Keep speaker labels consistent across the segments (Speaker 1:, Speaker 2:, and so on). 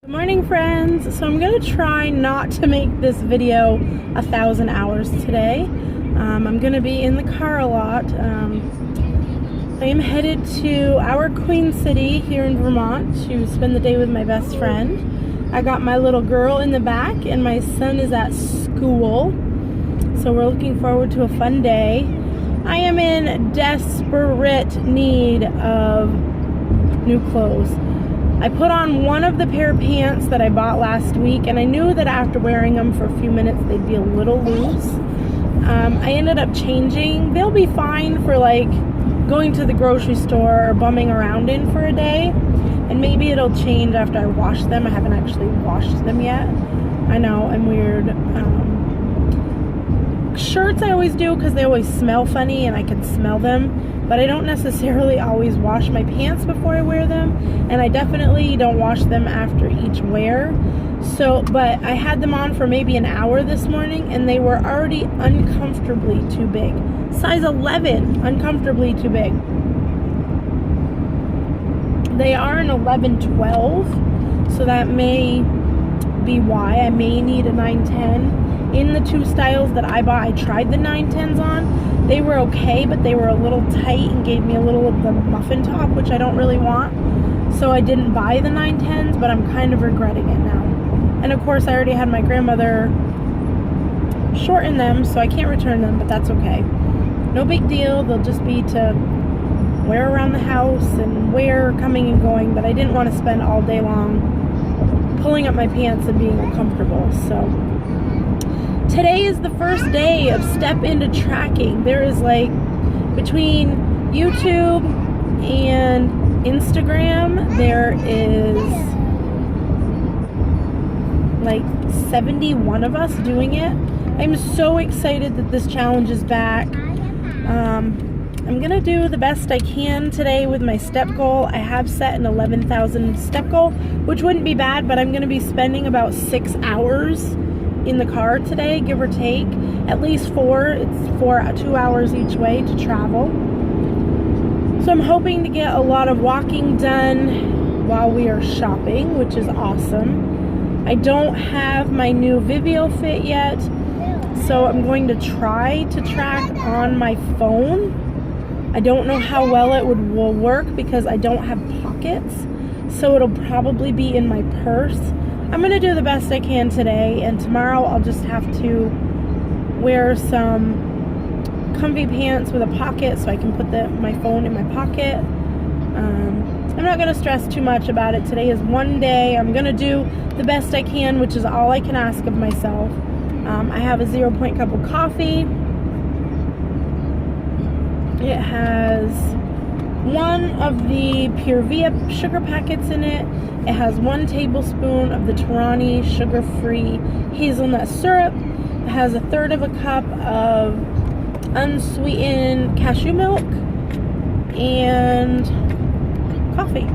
Speaker 1: Good morning, friends. So I'm going to try not to make this video 1,000 hours today. I'm going to be in the car a lot. I am headed to our Queen City here in Vermont to spend the day with my best friend. I got my little girl in the back and my son is at school. So we're looking forward to a fun day. I am in desperate need of new clothes. I put on one of the pair of pants that I bought last week, and I knew that after wearing them for a few minutes they'd be a little loose. I ended up changing. They'll be fine for like going to the grocery store or bumming around in for a day, and maybe it'll change after I wash them. I haven't actually washed them yet. I know, I'm weird. Shirts I always do because they always smell funny and I can smell them, but I don't necessarily always wash my pants before I wear them, and I definitely don't wash them after each wear. So, but I had them on for maybe an hour this morning and they were already uncomfortably too big. Size 11, uncomfortably too big. They are an 11-12, so that may be why I may need a 9-10. In the two styles that I bought, I tried the 9-10s on. They were okay, but they were a little tight and gave me a little of the muffin top, which I don't really want. So I didn't buy the 9-10s, but I'm kind of regretting it now. And of course, I already had my grandmother shorten them, so I can't return them, but that's okay. No big deal. They'll just be to wear around the house and wear coming and going, but I didn't want to spend all day long pulling up my pants and being uncomfortable. So today is the first day of step into tracking. There is like, between YouTube and Instagram, there is like 71 of us doing it. I'm so excited that this challenge is back. I'm gonna do the best I can today with my step goal. I have set an 11,000 step goal, which wouldn't be bad, but I'm gonna be spending about 6 hours in the car today, give or take. At least 4. It's 2 hours each way to travel. So I'm hoping to get a lot of walking done while we are shopping, which is awesome. I don't have my new Vivio Fit yet, so I'm going to try to track on my phone. I don't know how well it will work because I don't have pockets, so it'll probably be in my purse. I'm going to do the best I can today, and tomorrow I'll just have to wear some comfy pants with a pocket so I can put my phone in my pocket. I'm not going to stress too much about it. Today is one day. I'm going to do the best I can, which is all I can ask of myself. I have a 0 Point cup of coffee. It has one of the Pure Via sugar packets in it. It has 1 tablespoon of the Torani sugar-free hazelnut syrup. It has 1/3 of a cup of unsweetened cashew milk and coffee.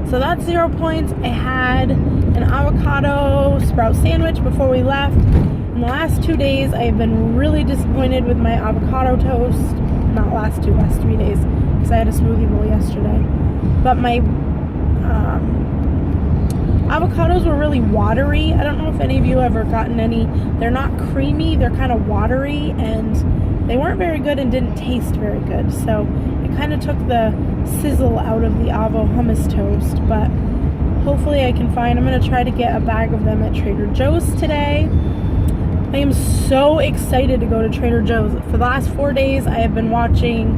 Speaker 1: So that's 0 points. I had an avocado sprout sandwich before we left. In the last 2 days, I have been really disappointed with my avocado toast. Not last 3 days, because I had a smoothie bowl yesterday. But my avocados were really watery. I don't know if any of you ever gotten any. They're not creamy, they're kind of watery, and they weren't very good and didn't taste very good. So it kind of took the sizzle out of the avo hummus toast, but hopefully I can find, I'm going to try to get a bag of them at Trader Joe's today. I am so excited to go to Trader Joe's. For the last 4 days, I have been watching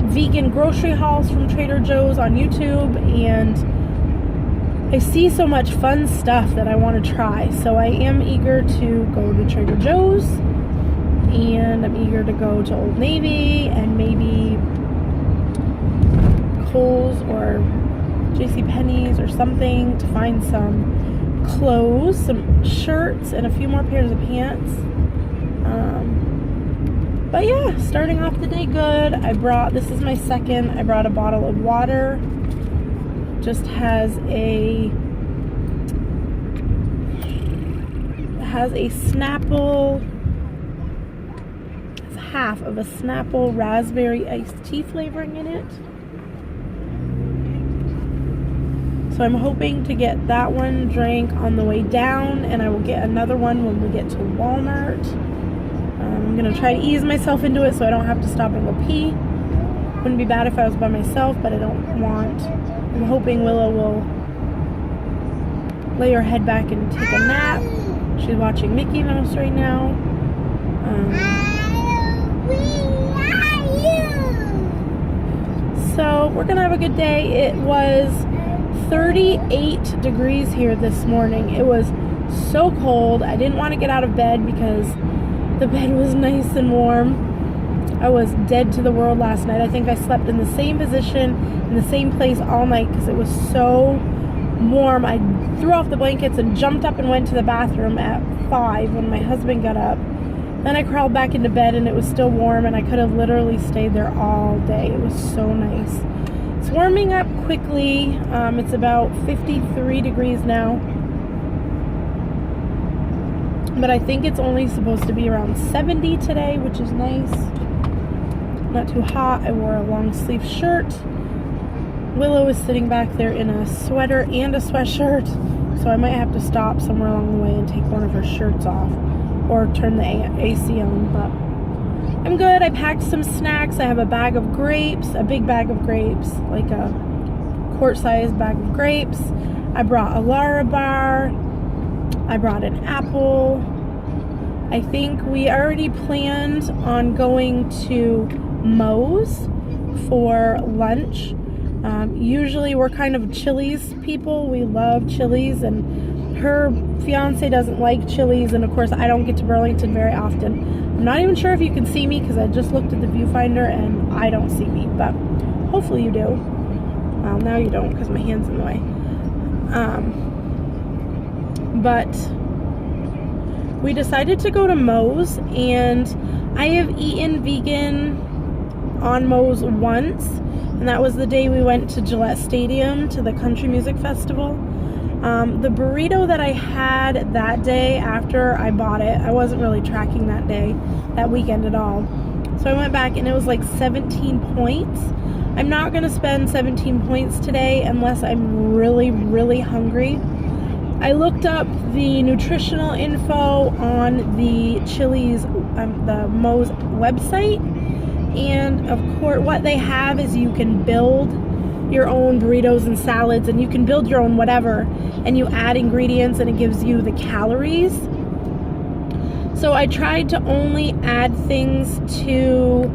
Speaker 1: vegan grocery hauls from Trader Joe's on YouTube, and I see so much fun stuff that I want to try. So I am eager to go to Trader Joe's, and I'm eager to go to Old Navy and maybe Kohl's or JCPenney's or something to find some clothes, some shirts, and a few more pairs of pants. But yeah, starting off the day good. This is my second. I brought a bottle of water. Just has a Snapple. It's half of a Snapple raspberry iced tea flavoring in it. So I'm hoping to get that one drank on the way down, and I will get another one when we get to Walmart. I'm going to try to ease myself into it so I don't have to stop and go pee. Wouldn't be bad if I was by myself, but I don't want. I'm hoping Willow will lay her head back and take a nap. She's watching Mickey Mouse right now. So we're going to have a good day. It was 38 degrees here this morning. It was so cold. I didn't want to get out of bed because the bed was nice and warm. I was dead to the world last night. I think I slept in the same position, in the same place all night because it was so warm. I threw off the blankets and jumped up and went to the bathroom at 5 when my husband got up. Then I crawled back into bed and it was still warm, and I could have literally stayed there all day. It was so nice. It's warming up quickly. It's about 53 degrees now. But I think it's only supposed to be around 70 today, which is nice. Not too hot. I wore a long sleeve shirt. Willow is sitting back there in a sweater and a sweatshirt, so I might have to stop somewhere along the way and take one of her shirts off or turn the AC on, but I'm good. I packed some snacks. I have a bag of grapes, a big bag of grapes, like a quart-sized bag of grapes. I brought a Lara bar. I brought an apple. I think we already planned on going to Moe's for lunch. Usually we're kind of Chili's people. We love Chili's, and her fiance doesn't like Chili's, and of course I don't get to Burlington very often. I'm not even sure if you can see me because I just looked at the viewfinder and I don't see me, but hopefully you do. Well, now you don't because my hand's in the way. But we decided to go to Moe's, and I have eaten vegan on Moe's once, and that was the day we went to Gillette Stadium to the Country Music Festival. The burrito that I had that day after I bought it, I wasn't really tracking that weekend at all. So I went back and it was like 17 points. I'm not going to spend 17 points today unless I'm really, really hungry. I looked up the nutritional info on the Chili's, the Moe's website, and of course what they have is you can build your own burritos and salads, and you can build your own whatever, and you add ingredients and it gives you the calories. So I tried to only add things to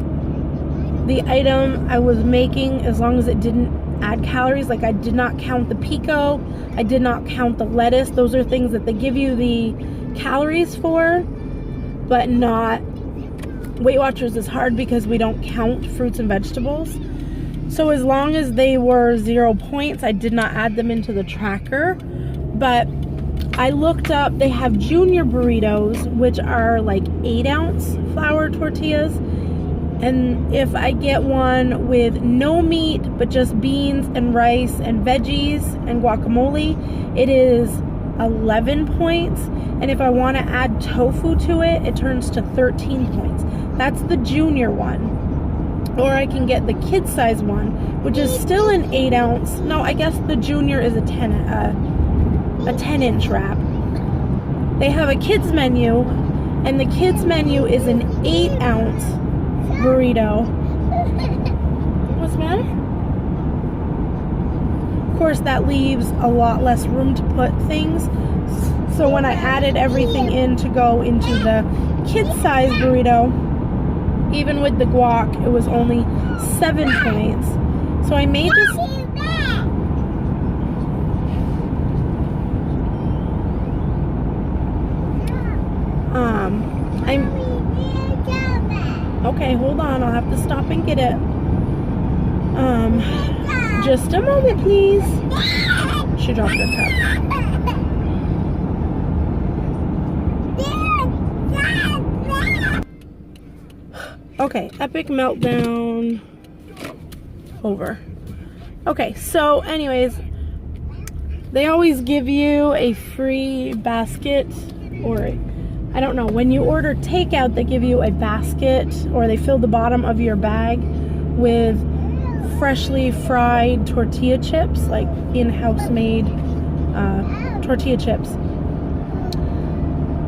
Speaker 1: the item I was making as long as it didn't add calories. Like I did not count the pico, I did not count the lettuce. Those are things that they give you the calories for, but not. Weight Watchers is hard because we don't count fruits and vegetables. So as long as they were 0 points, I did not add them into the tracker. But I looked up, they have junior burritos, which are like 8-ounce flour tortillas. And if I get one with no meat, but just beans and rice and veggies and guacamole, it is 11 points. And if I want to add tofu to it, it turns to 13 points. That's the junior one. Or I can get the kid size one, which is still an 8-ounce. No, I guess the junior is a 10-inch wrap. They have a kids menu, and the kids menu is an 8-ounce burrito. What's the matter? Of course, that leaves a lot less room to put things. So when I added everything in to go into the kid size burrito, even with the guac, it was only 7 points. So I may just... Okay, hold on. I'll have to stop and get it. Just a moment, please. She dropped her cup. Okay, epic meltdown over. Okay, so anyways, they always give you a free basket, or I don't know, when you order takeout, they give you a basket, or they fill the bottom of your bag with freshly fried tortilla chips, like in-house made tortilla chips.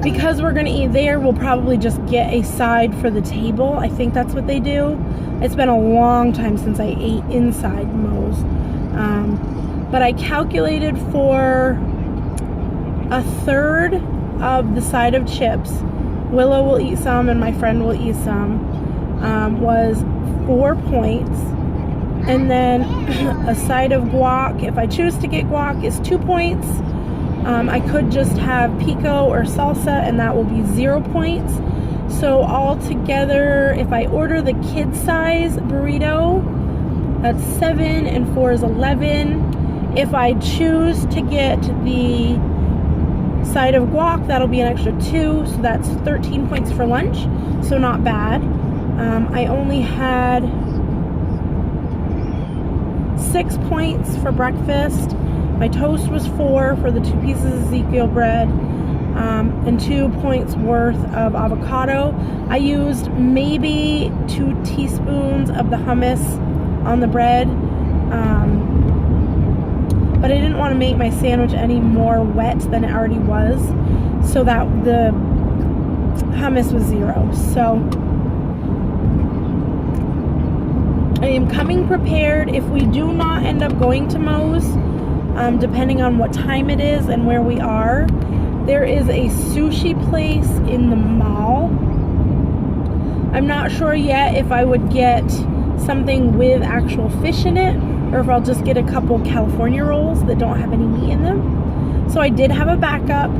Speaker 1: Because we're going to eat there, we'll probably just get a side for the table. I think that's what they do. It's been a long time since I ate inside Moe's. But I calculated for a third of the side of chips. Willow will eat some and my friend will eat some. Was 4 points. And then a side of guac, if I choose to get guac, is 2 points. I could just have pico or salsa and that will be 0 points. So all together, if I order the kid size burrito, that's 7 and 4 is 11. If I choose to get the side of guac, that'll be an extra 2, so that's 13 points for lunch, so not bad. I only had 6 points for breakfast. My toast was 4 for the 2 pieces of Ezekiel bread, and 2 points worth of avocado. I used maybe 2 teaspoons of the hummus on the bread, but I didn't want to make my sandwich any more wet than it already was, so that the hummus was 0. So I am coming prepared. If we do not end up going to Moe's, depending on what time it is and where we are, there is a sushi place in the mall. I'm not sure yet if I would get something with actual fish in it, or if I'll just get a couple California rolls that don't have any meat in them. So I did have a backup.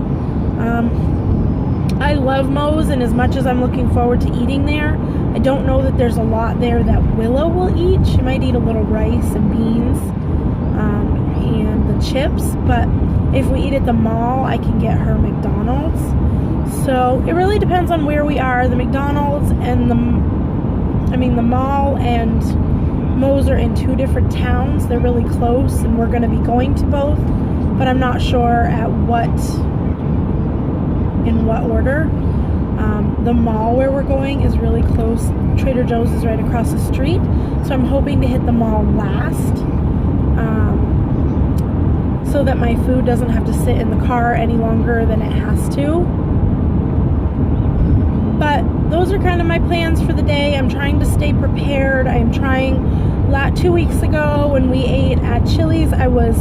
Speaker 1: I love Moe's, and as much as I'm looking forward to eating there, I don't know that there's a lot there that Willow will eat. She might eat a little rice and beans and the chips, but if we eat at the mall, I can get her McDonald's. So it really depends on where we are. The McDonald's and the mall and Moe's are in 2 different towns. They're really close, and we're going to be going to both, but I'm not sure in what order. The mall where we're going is really close. Trader Joe's is right across the street, so I'm hoping to hit the mall last, so that my food doesn't have to sit in the car any longer than it has to. But those are kind of my plans for the day. I'm trying to stay prepared. I'm trying. 2 weeks ago when we ate at Chili's, I was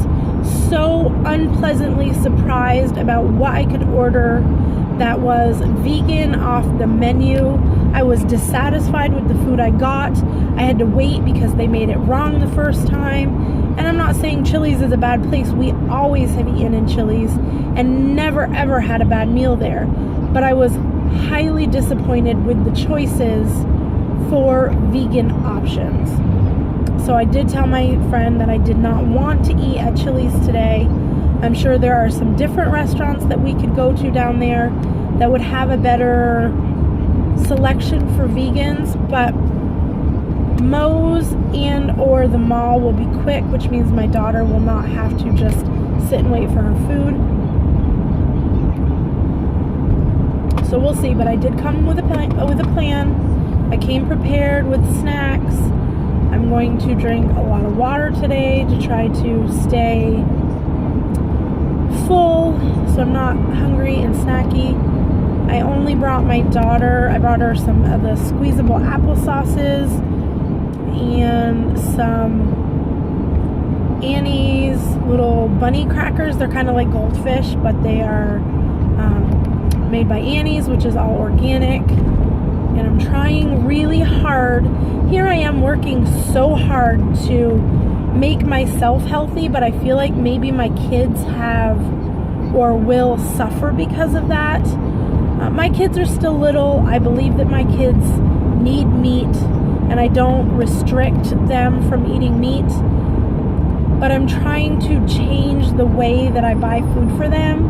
Speaker 1: so unpleasantly surprised about what I could order that was vegan off the menu. I was dissatisfied with the food I got. I had to wait because they made it wrong the first time. And I'm not saying Chili's is a bad place. We always have eaten in Chili's and never ever had a bad meal there. But I was highly disappointed with the choices for vegan options. So I did tell my friend that I did not want to eat at Chili's today. I'm sure there are some different restaurants that we could go to down there that would have a better selection for vegans, but Moe's and or the mall will be quick, which means my daughter will not have to just sit and wait for her food. So we'll see, but I did come with a plan. I came prepared with snacks. I'm going to drink a lot of water today to try to stay full, so I'm not hungry and snacky. I only brought my daughter, I brought her some of the squeezable apple sauces and some Annie's little bunny crackers. They're kind of like goldfish, but they are made by Annie's, which is all organic. And I'm trying really hard. Here I am working so hard to make myself healthy, but I feel like maybe my kids have or will suffer because of that. My kids are still little. I believe that my kids need meat, and I don't restrict them from eating meat, but I'm trying to change the way that I buy food for them.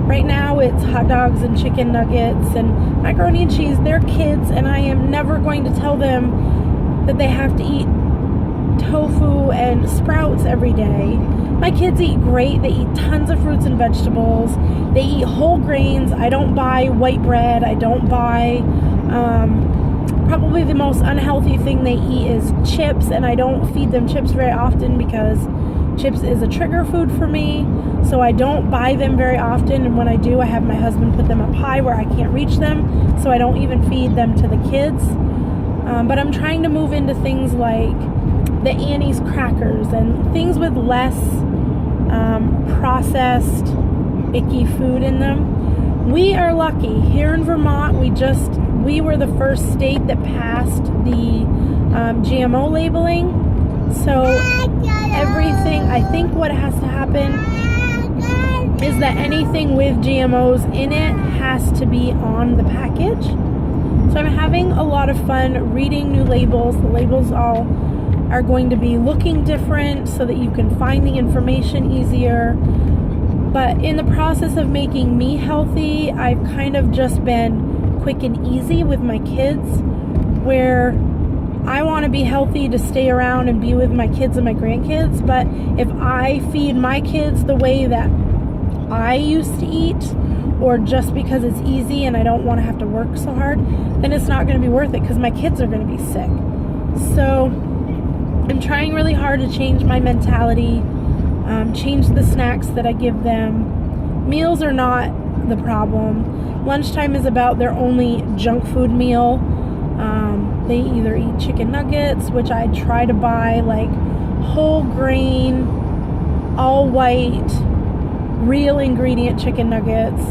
Speaker 1: Right now it's hot dogs and chicken nuggets and macaroni and cheese. They're kids, and I am never going to tell them that they have to eat tofu and sprouts every day. My kids eat great. They eat tons of fruits and vegetables. They eat whole grains. I don't buy white bread. I don't buy Probably the most unhealthy thing they eat is chips, and I don't feed them chips very often because chips is a trigger food for me, so I don't buy them very often, and when I do, I have my husband put them up high where I can't reach them, so I don't even feed them to the kids. But I'm trying to move into things like the Annie's crackers and things with less processed, icky food in them. We are lucky. Here in Vermont, we were the first state that passed the GMO labeling. So everything, I think what has to happen is that anything with GMOs in it has to be on the package. So I'm having a lot of fun reading new labels. The labels all are going to be looking different so that you can find the information easier. But in the process of making me healthy, I've kind of just been quick and easy with my kids, where I want to be healthy to stay around and be with my kids and my grandkids. But if I feed my kids the way that I used to eat, or just because it's easy and I don't want to have to work so hard, then it's not going to be worth it because my kids are going to be sick. So I'm trying really hard to change my mentality, change the snacks that I give them. Meals are not the problem. Lunchtime is about their only junk food meal. They either eat chicken nuggets, which I try to buy like whole grain, all white, real ingredient chicken nuggets.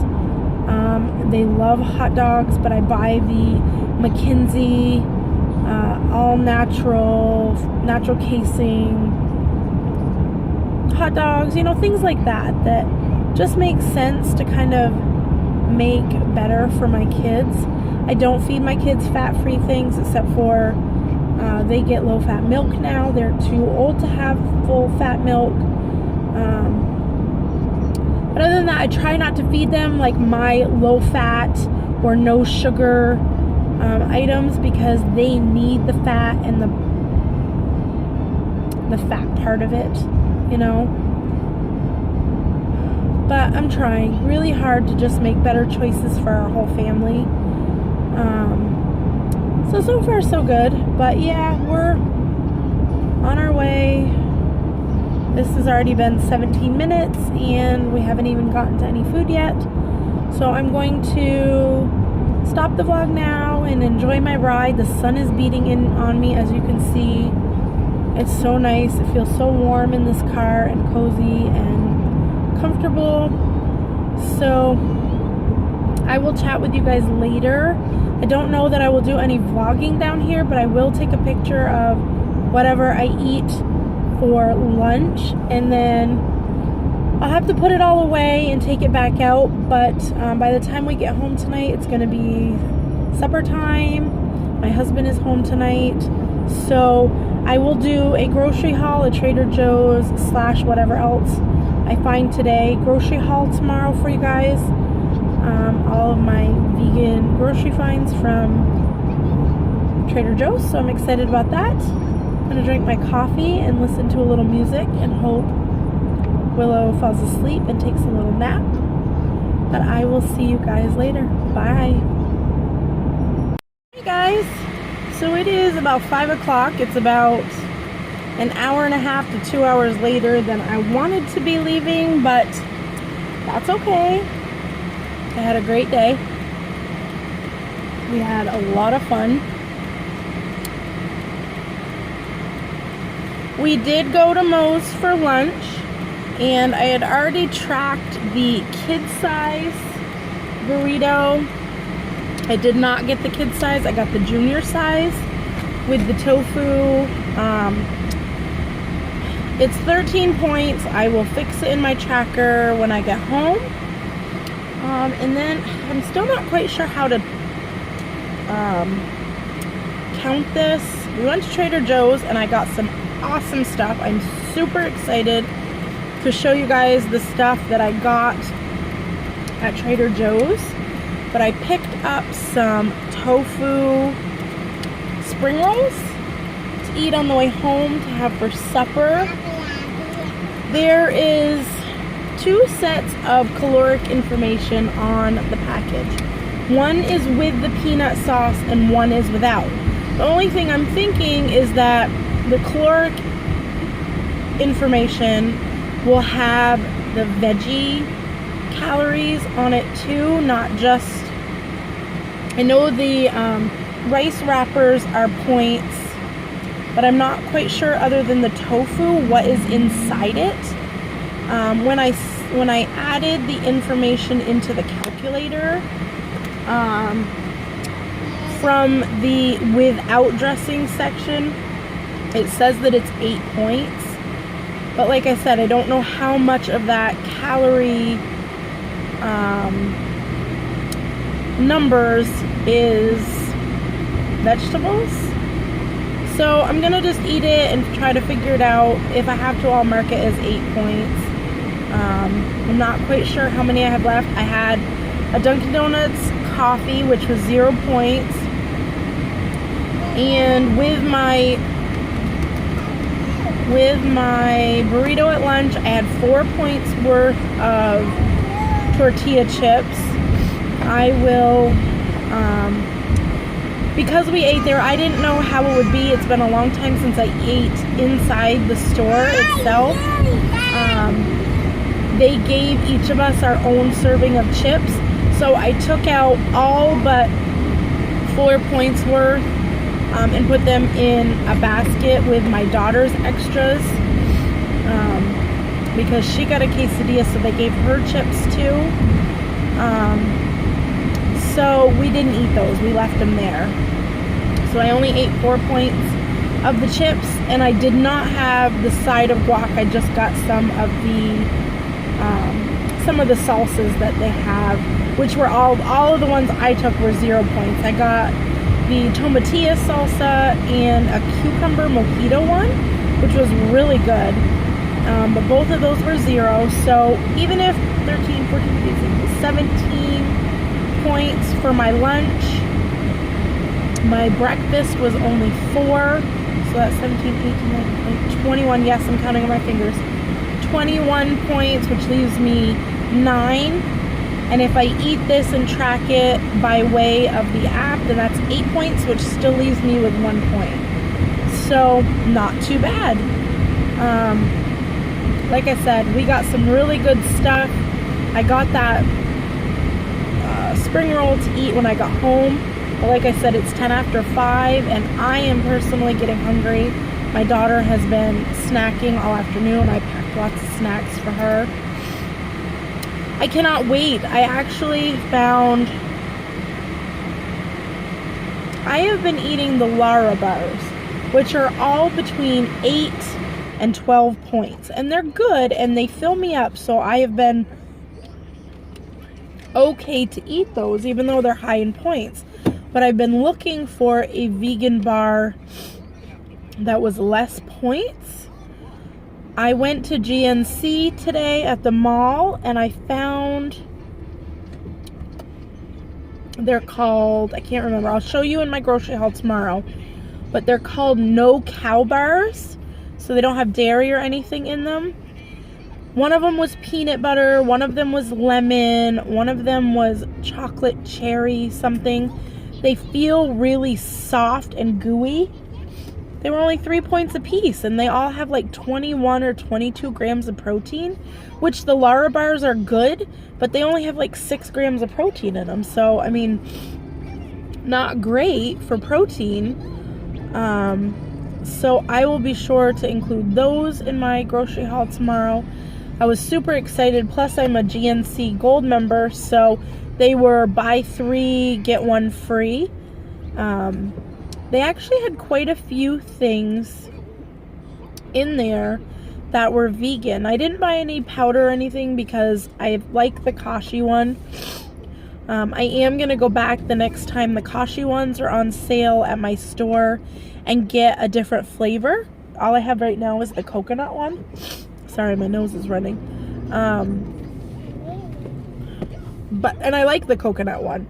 Speaker 1: They love hot dogs, but I buy the McKinsey all natural casing hot dogs, things like that just make sense to kind of make better for my kids. I don't feed my kids fat-free things, except for they get low-fat milk now. They're too old to have full-fat milk. But other than that, I try not to feed them like my low-fat or no-sugar items, because they need the fat and the fat part of it, But I'm trying really hard to just make better choices for our whole family. So far so good. But yeah, we're on our way. This has already been 17 minutes and we haven't even gotten to any food yet. So I'm going to stop the vlog now and enjoy my ride. The sun is beating in on me, as you can see. It's so nice. It feels so warm in this car and cozy and comfortable. So I will chat with you guys later. I don't know that I will do any vlogging down here, but I will take a picture of whatever I eat for lunch, and then I'll have to put it all away and take it back out. But by the time we get home tonight, it's going to be supper time. My husband is home tonight, so I will do a grocery haul at Trader Joe's / whatever else I find today. Grocery haul tomorrow for you guys. All of my vegan grocery finds from Trader Joe's, so I'm excited about that. I'm going to drink my coffee and listen to a little music and hope Willow falls asleep and takes a little nap. But I will see you guys later. Bye. Hey guys, so it is about 5 o'clock. It's about an hour and a half to 2 hours later than I wanted to be leaving, but that's okay. I had a great day. We had a lot of fun. We did go to Moe's for lunch, and I had already tracked the kid size burrito. I did not get the kid size. I got the junior size with the tofu. It's 13 points. I will fix it in my tracker when I get home. And then I'm still not quite sure how to count this. We went to Trader Joe's and I got some awesome stuff. I'm super excited to show you guys the stuff that I got at Trader Joe's. But I picked up some tofu spring rolls to eat on the way home to have for supper. There is 2 sets of caloric information on the package. One is with the peanut sauce and one is without. The only thing I'm thinking is that the caloric information will have the veggie calories on it too, not just, I know the rice wrappers are points, but I'm not quite sure, other than the tofu, what is inside it. When I added the information into the calculator, from the without dressing section, it says that it's 8 points. But like I said, I don't know how much of that calorie numbers is vegetables. So I'm gonna just eat it and try to figure it out. If I have to, I'll mark it as 8 points. I'm not quite sure how many I have left. I had a Dunkin' Donuts coffee, which was 0 points. And with my burrito at lunch, I had 4 points worth of tortilla chips. I will, because we ate there, I didn't know how it would be. It's been a long time since I ate inside the store itself. They gave each of us our own serving of chips. So I took out all but 4 points worth and put them in a basket with my daughter's extras, because she got a quesadilla, so they gave her chips too. So we didn't eat those, we left them there. So I only ate 4 points of the chips, and I did not have the side of guac. I just got some of the salsas that they have, which were all of the ones I took were 0 points. I got the tomatilla salsa and a cucumber mojito one, which was really good. But both of those were 0. So even if 13, 14, 15, 17 points for my lunch, my breakfast was only 4. So that's 17, 18, 19, 21. Yes, I'm counting on my fingers. 21 points, which leaves me 9. And if I eat this and track it by way of the app, then that's 8 points, which still leaves me with 1 point. So not too bad. Like I said, we got some really good stuff. I got that spring roll to eat when I got home. But like I said, it's 10 after 5, and I am personally getting hungry. My daughter has been snacking all afternoon. I packed lots of snacks for her. I cannot wait. I actually found, I have been eating the Lara bars, which are all between 8 and 12 points. And they're good, and they fill me up. So I have been okay to eat those, even though they're high in points. But I've been looking for a vegan bar that was less points. I went to GNC today at the mall, and I found, they're called, I can't remember, I'll show you in my grocery haul tomorrow, but they're called no cow bars, so they don't have dairy or anything in them. One of them was peanut butter, one of them was lemon, one of them was chocolate cherry something. They feel really soft and gooey. They were only 3 points a piece, and they all have like 21 or 22 grams of protein, which the Lara bars are good, but they only have like 6 grams of protein in them. So, I mean, not great for protein. So I will be sure to include those in my grocery haul tomorrow. I was super excited. Plus, I'm a GNC Gold member, so they were buy 3, get 1 free. They actually had quite a few things in there that were vegan. I didn't buy any powder or anything because I like the Kashi one. I am going to go back the next time the Kashi ones are on sale at my store and get a different flavor. All I have right now is the coconut one. Sorry, my nose is running. And I like the coconut one,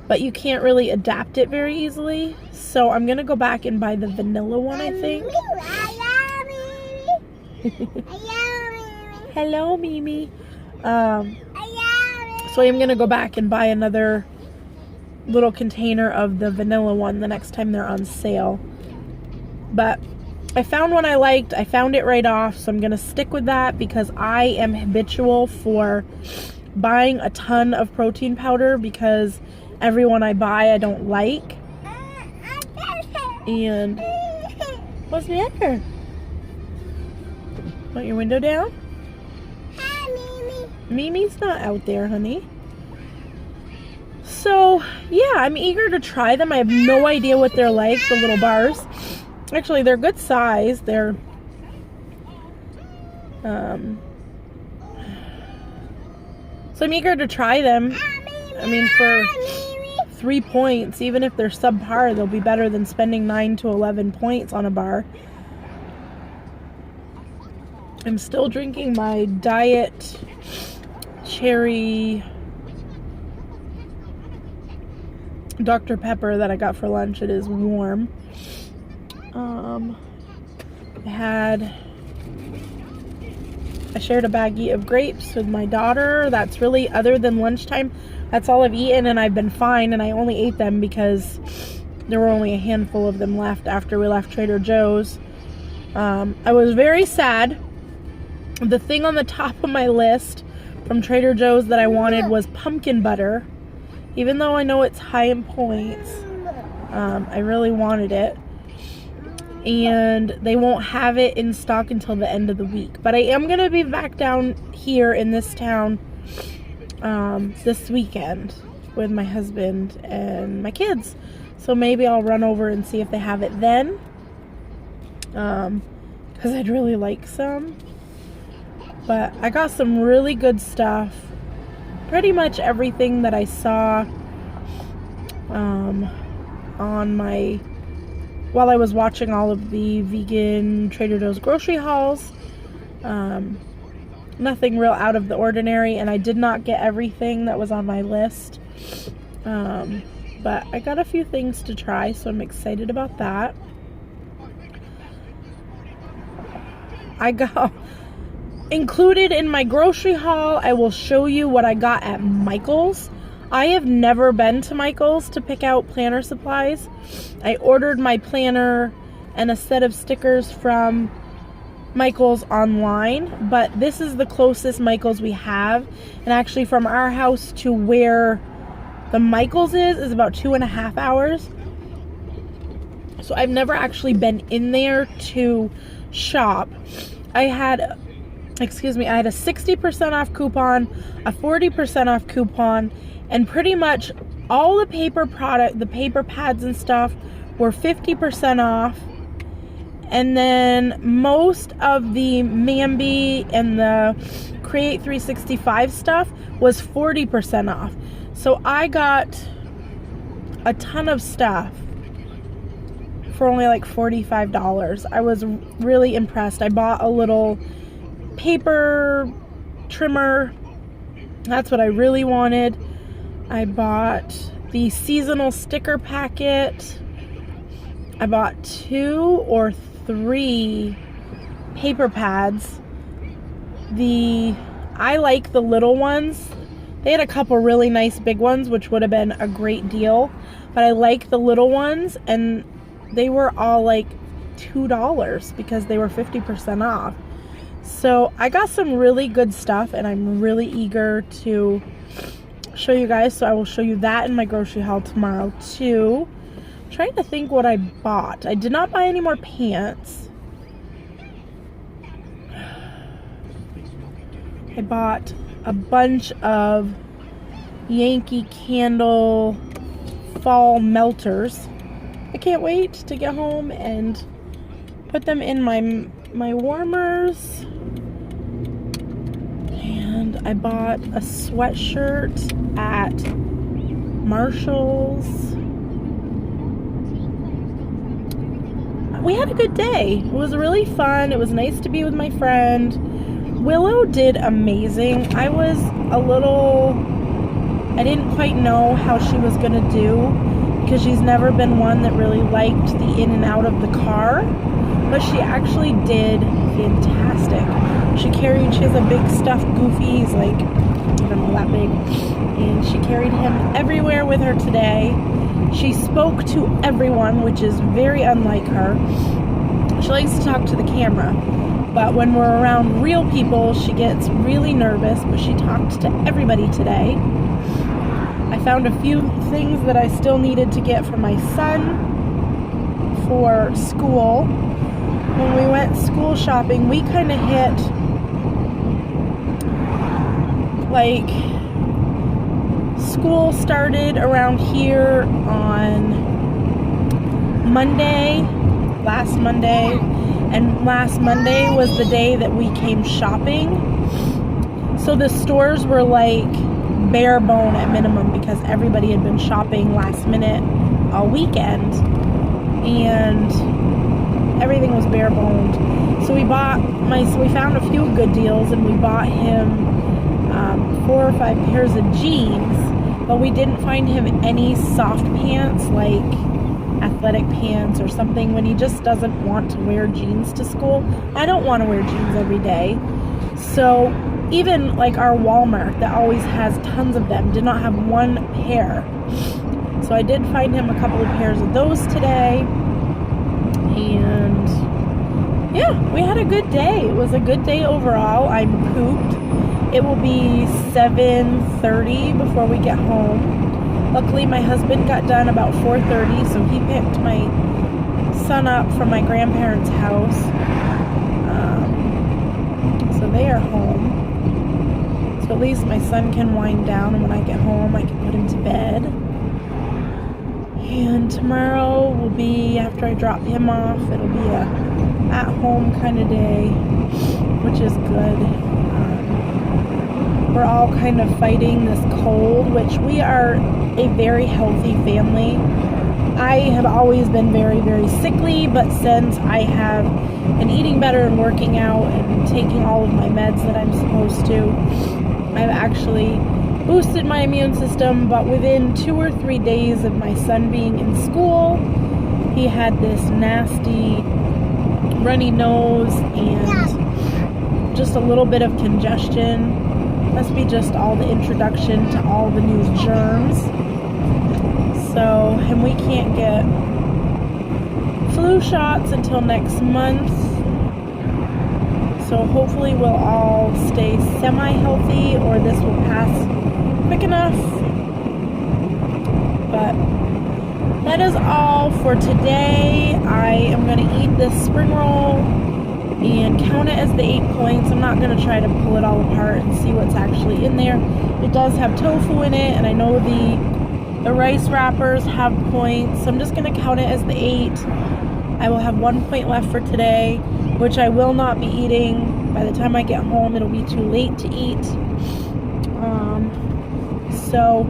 Speaker 1: but you can't really adapt it very easily. So I'm going to go back and buy the vanilla one, I think. Hello, Mimi. So I'm going to go back and buy another little container of the vanilla one the next time they're on sale. But I found one I liked. I found it right off, so I'm going to stick with that because I am habitual for buying a ton of protein powder because every one I buy I don't like. And what's the matter? Want your window down?
Speaker 2: Hi, Mimi.
Speaker 1: Mimi's not out there, honey. So, yeah, I'm eager to try them. I have no idea what they're like, the little bars. Actually, they're good size. They're, so I'm eager to try them. I mean, for 3 points, even if they're subpar, they'll be better than spending 9 to 11 points on a bar. I'm still drinking my diet cherry Dr. Pepper that I got for lunch. It is warm. I shared a baggie of grapes with my daughter. That's really, other than lunchtime, that's all I've eaten, and I've been fine, and I only ate them because there were only a handful of them left after we left Trader Joe's. I was very sad. The thing on the top of my list from Trader Joe's that I wanted was pumpkin butter. Even though I know it's high in points, I really wanted it. And they won't have it in stock until the end of the week. But I am going to be back down here in this town this weekend with my husband and my kids. So maybe I'll run over and see if they have it then. Because I'd really like some. But I got some really good stuff. Pretty much everything that I saw on my, while I was watching all of the vegan Trader Joe's grocery hauls. Nothing real out of the ordinary, and I did not get everything that was on my list. But I got a few things to try, so I'm excited about that. I got included in my grocery haul, I will show you what I got at Michael's. I have never been to Michael's to pick out planner supplies. I ordered my planner and a set of stickers from Michael's online, but this is the closest Michael's we have. And actually from our house to where the Michael's is about 2.5 hours. So I've never actually been in there to shop. I had a 60% off coupon, a 40% off coupon, and pretty much all the paper pads and stuff were 50% off. And then most of the Mambi and the Create 365 stuff was 40% off. So I got a ton of stuff for only like $45. I was really impressed. I bought a little paper trimmer. That's what I really wanted. I bought the seasonal sticker packet. I bought 2 or 3 paper pads. I like the little ones. They had a couple really nice big ones, which would have been a great deal, but I like the little ones, and they were all like $2 because they were 50% off. So I got some really good stuff, and I'm really eager to show you guys. So I will show you that in my grocery haul tomorrow too. I'm trying to think what I bought. I did not buy any more pants. I bought a bunch of Yankee Candle fall melters. I can't wait to get home and put them in my warmers. And I bought a sweatshirt at Marshall's. We had a good day. It was really fun. It was nice to be with my friend. Willow did amazing. I didn't quite know how she was gonna do because she's never been one that really liked the in and out of the car, but she actually did fantastic. She has a big stuffed Goofy. He's like don't know, that big. And she carried him everywhere with her today. She spoke to everyone, which is very unlike her. She likes to talk to the camera, but when we're around real people, she gets really nervous, but she talked to everybody today. I found a few things that I still needed to get for my son for school. When we went school shopping, we kind of hit like school started around here on last Monday, and last Monday was the day that we came shopping. So the stores were like bare bone at minimum because everybody had been shopping last minute all weekend, and everything was bare boned. So we found a few good deals, and we bought him 4 or 5 pairs of jeans, but we didn't find him any soft pants like athletic pants or something when he just doesn't want to wear jeans to school. I don't want to wear jeans every day. So even like our Walmart that always has tons of them did not have one pair. So I did find him a couple of pairs of those today. And yeah, we had a good day. It was a good day overall. I'm pooped. It will be 7:30 before we get home. Luckily, my husband got done about 4:30, so he picked my son up from my grandparents' house. So they are home. So at least my son can wind down, and when I get home, I can put him to bed. And tomorrow will be, after I drop him off, it'll be a at-home kind of day, which is good. We're all kind of fighting this cold, which we are a very healthy family. I have always been very, very sickly, but since I have been eating better and working out and taking all of my meds that I'm supposed to, I've actually boosted my immune system. But within 2 or 3 days of my son being in school, he had this nasty runny nose and just a little bit of congestion. Must be just all the introduction to all the new germs. So, and we can't get flu shots until next month. So hopefully we'll all stay semi-healthy, or this will pass quick enough. But that is all for today. I am going to eat this spring roll and count it as the 8 points. I'm not going to try to pull it all apart and see what's actually in there. It does have tofu in it, and I know the rice wrappers have points. So I'm just going to count it as the 8. I will have 1 point left for today, which I will not be eating. By the time I get home, it'll be too late to eat. So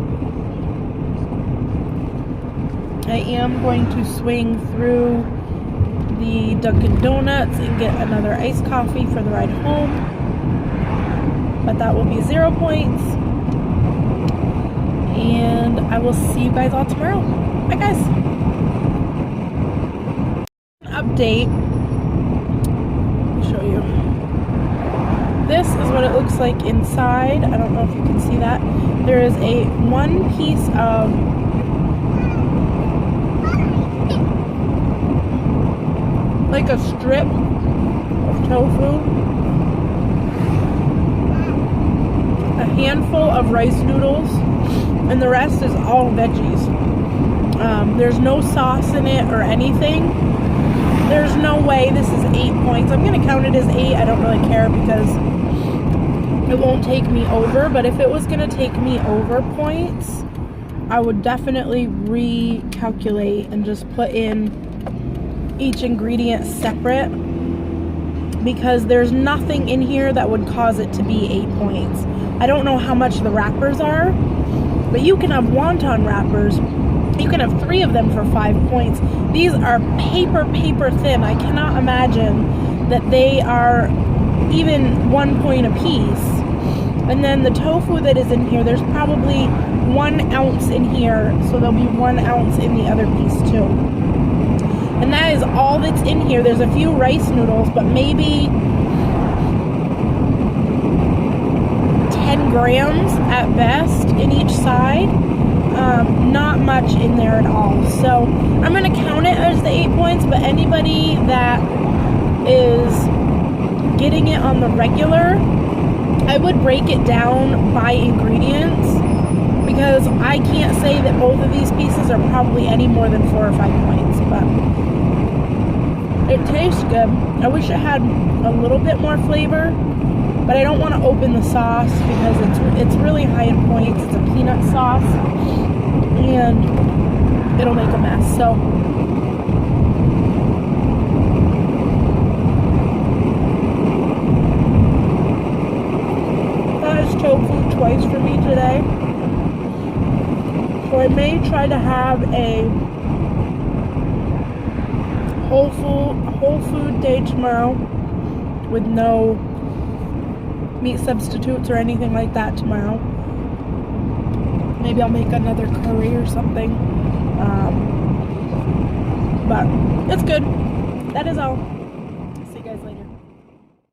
Speaker 1: I am going to swing through the Dunkin' Donuts and get another iced coffee for the ride home, but that will be 0 points, and I will see you guys all tomorrow. Bye guys. Update. I'll show you. This is what it looks like inside. I don't know if you can see that. There is a 1 piece of like a strip of tofu, a handful of rice noodles, and the rest is all veggies. There's no sauce in it or anything. There's no way this is 8 points. I'm going to count it as 8. I don't really care because it won't take me over, but if it was going to take me over points, I would definitely recalculate and just put in each ingredient separate, because there's nothing in here that would cause it to be 8 points. I don't know how much the wrappers are, but you can have wonton wrappers. You can have 3 of them for 5 points. These are paper thin. I cannot imagine that they are even 1 point apiece. And then the tofu that is in here, there's probably 1 ounce in here, so there'll be 1 ounce in the other piece too. And that is all that's in here. There's a few rice noodles, but maybe 10 grams at best in each side. Not much in there at all. So I'm going to count it as the 8 points, but anybody that is getting it on the regular, I would break it down by ingredients, because I can't say that both of these pieces are probably any more than 4 or 5 points, but it tastes good. I wish it had a little bit more flavor, but I don't want to open the sauce because it's really high in points. It's a peanut sauce, and it'll make a mess. So that is tofu twice for me today. So I may try to have a whole food day tomorrow with no meat substitutes or anything like that tomorrow. Maybe I'll make another curry or something. But it's good. That is all.